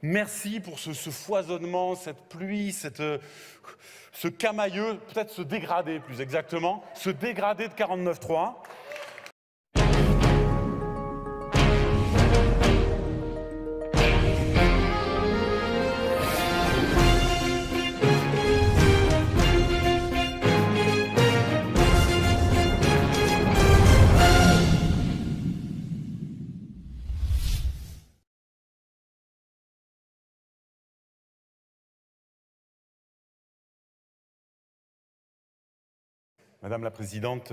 Merci pour ce foisonnement, cette pluie, ce camailleux, peut-être ce dégradé plus exactement, ce dégradé de 49.3. Madame la Présidente,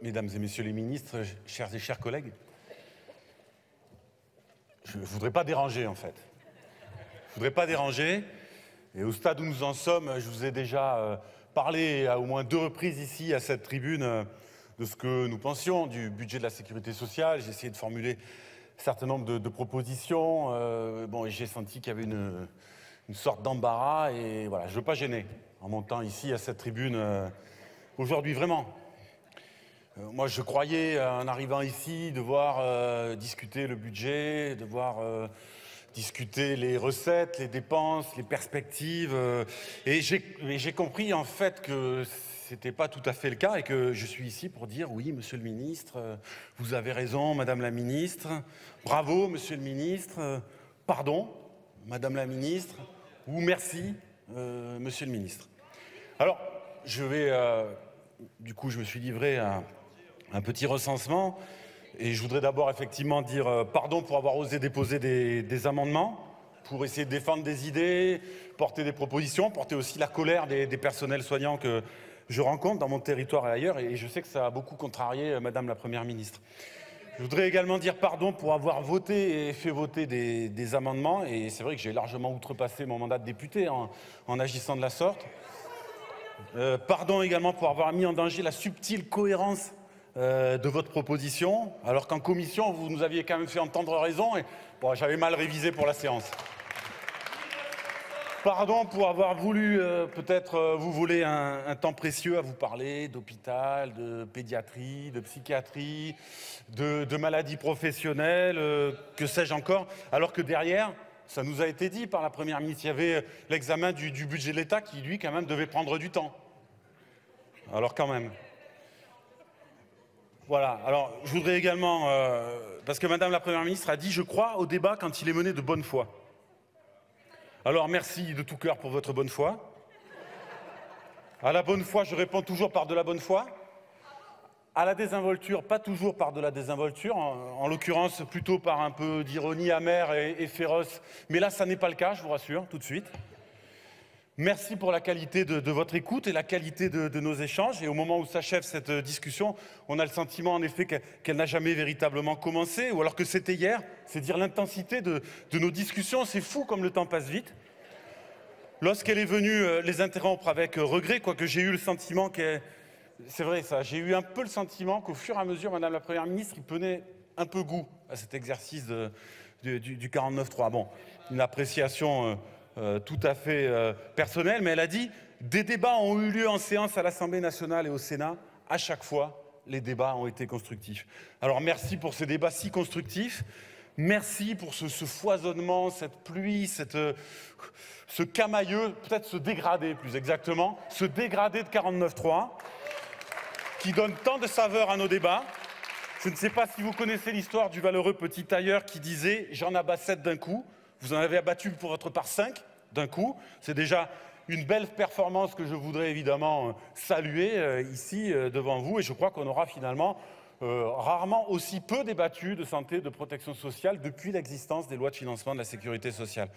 Mesdames et Messieurs les ministres, chers et chers collègues, je ne voudrais pas déranger en fait. Je ne voudrais pas déranger. Et au stade où nous en sommes, je vous ai déjà parlé à au moins 2 reprises ici à cette tribune de ce que nous pensions du budget de la sécurité sociale. J'ai essayé de formuler un certain nombre de propositions. Et j'ai senti qu'il y avait une sorte d'embarras et voilà, je ne veux pas gêner en montant ici à cette tribune aujourd'hui, vraiment. Moi, je croyais, en arrivant ici, devoir discuter le budget, devoir discuter les recettes, les dépenses, les perspectives. Et j'ai compris, en fait, que c'était pas tout à fait le cas et que je suis ici pour dire, oui, monsieur le ministre, vous avez raison, madame la ministre, bravo, monsieur le ministre, pardon, madame la ministre, ou merci, monsieur le ministre. Alors, du coup, je me suis livré à un petit recensement et je voudrais d'abord effectivement dire pardon pour avoir osé déposer des amendements, pour essayer de défendre des idées, porter des propositions, porter aussi la colère des personnels soignants que je rencontre dans mon territoire et ailleurs, et je sais que ça a beaucoup contrarié Madame la Première ministre. Je voudrais également dire pardon pour avoir voté et fait voter des amendements, et c'est vrai que j'ai largement outrepassé mon mandat de député en agissant de la sorte. Pardon également pour avoir mis en danger la subtile cohérence de votre proposition, alors qu'en commission, vous nous aviez quand même fait entendre raison et bon, j'avais mal révisé pour la séance. Pardon pour avoir voulu peut-être vous voler un temps précieux à vous parler d'hôpital, de pédiatrie, de psychiatrie, de maladies professionnelles, que sais-je encore, alors que derrière, ça nous a été dit par la Première ministre, il y avait l'examen du budget de l'État qui, lui, quand même, devait prendre du temps. Alors quand même. Voilà, alors je voudrais également, parce que Madame la Première ministre a dit « Je crois au débat quand il est mené de bonne foi ». Alors merci de tout cœur pour votre bonne foi. À la bonne foi, je réponds toujours par de la bonne foi. À la désinvolture, pas toujours par de la désinvolture, en l'occurrence plutôt par un peu d'ironie amère et féroce. Mais là, ça n'est pas le cas, je vous rassure, tout de suite. Merci pour la qualité de votre écoute et la qualité de nos échanges. Et au moment où s'achève cette discussion, on a le sentiment en effet qu'elle n'a jamais véritablement commencé, ou alors que c'était hier. C'est dire l'intensité de nos discussions. C'est fou comme le temps passe vite. Lorsqu'elle est venue les interrompre avec regret, quoique j'ai eu le sentiment qu'elle... C'est vrai ça, j'ai eu un peu le sentiment qu'au fur et à mesure, Madame la Première ministre, il prenait un peu goût à cet exercice du 49.3. Bon, une appréciation tout à fait personnelle, mais elle a dit « Des débats ont eu lieu en séance à l'Assemblée nationale et au Sénat. À chaque fois, les débats ont été constructifs. » Alors merci pour ces débats si constructifs. Merci pour ce foisonnement, cette pluie, ce camailleux, peut-être ce dégradé plus exactement, ce dégradé de 49.3 qui donne tant de saveur à nos débats. Je ne sais pas si vous connaissez l'histoire du valeureux petit tailleur qui disait « J'en abats 7 d'un coup ». Vous en avez abattu pour votre part 5 d'un coup. C'est déjà une belle performance que je voudrais évidemment saluer ici devant vous. Et je crois qu'on aura finalement rarement aussi peu débattu de santé, de protection sociale depuis l'existence des lois de financement de la sécurité sociale.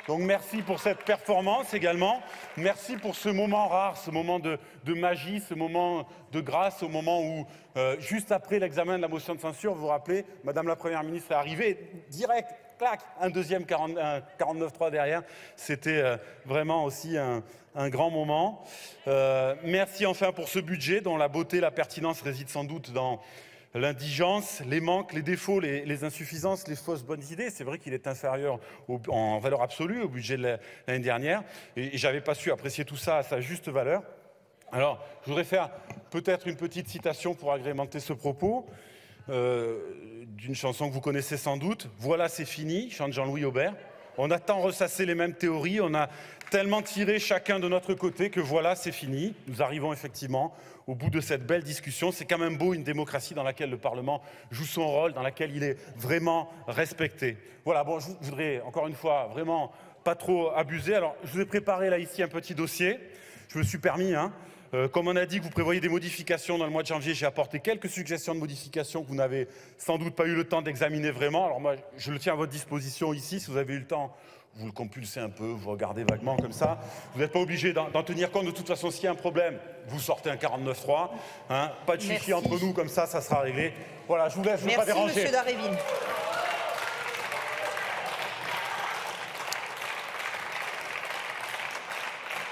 Donc merci pour cette performance également. Merci pour ce moment rare, ce moment de magie, ce moment de grâce, au moment où, juste après l'examen de la motion de censure, vous vous rappelez, Madame la Première ministre est arrivée direct, clac, un deuxième 49.3 derrière. C'était vraiment aussi un grand moment. Merci enfin pour ce budget dont la beauté, la pertinence réside sans doute dans l'indigence, les manques, les défauts, les insuffisances, les fausses bonnes idées. C'est vrai qu'il est inférieur en valeur absolue au budget de l'année dernière. Et je n'avais pas su apprécier tout ça à sa juste valeur. Alors, je voudrais faire peut-être une petite citation pour agrémenter ce propos d'une chanson que vous connaissez sans doute. « Voilà, c'est fini », chante Jean-Louis Aubert. On a tant ressassé les mêmes théories, on a tellement tiré chacun de notre côté que voilà, c'est fini. Nous arrivons effectivement au bout de cette belle discussion. C'est quand même beau, une démocratie dans laquelle le Parlement joue son rôle, dans laquelle il est vraiment respecté. Voilà, bon, je voudrais encore une fois vraiment pas trop abuser. Alors, je vous ai préparé là ici un petit dossier. Je me suis permis, comme on a dit que vous prévoyez des modifications dans le mois de janvier, j'ai apporté quelques suggestions de modifications que vous n'avez sans doute pas eu le temps d'examiner vraiment. Alors moi, je le tiens à votre disposition ici. Si vous avez eu le temps, vous le compulsez un peu, vous regardez vaguement comme ça. Vous n'êtes pas obligé d'en tenir compte. De toute façon, s'il y a un problème, vous sortez un 49.3. Pas de chichi entre nous, comme ça sera réglé. Voilà, je vous laisse, je ne veux pas déranger. Merci, Monsieur Dharréville.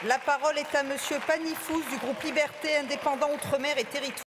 La parole est à Monsieur Panifous du groupe Liberté, Indépendants, Outre-mer et Territoires.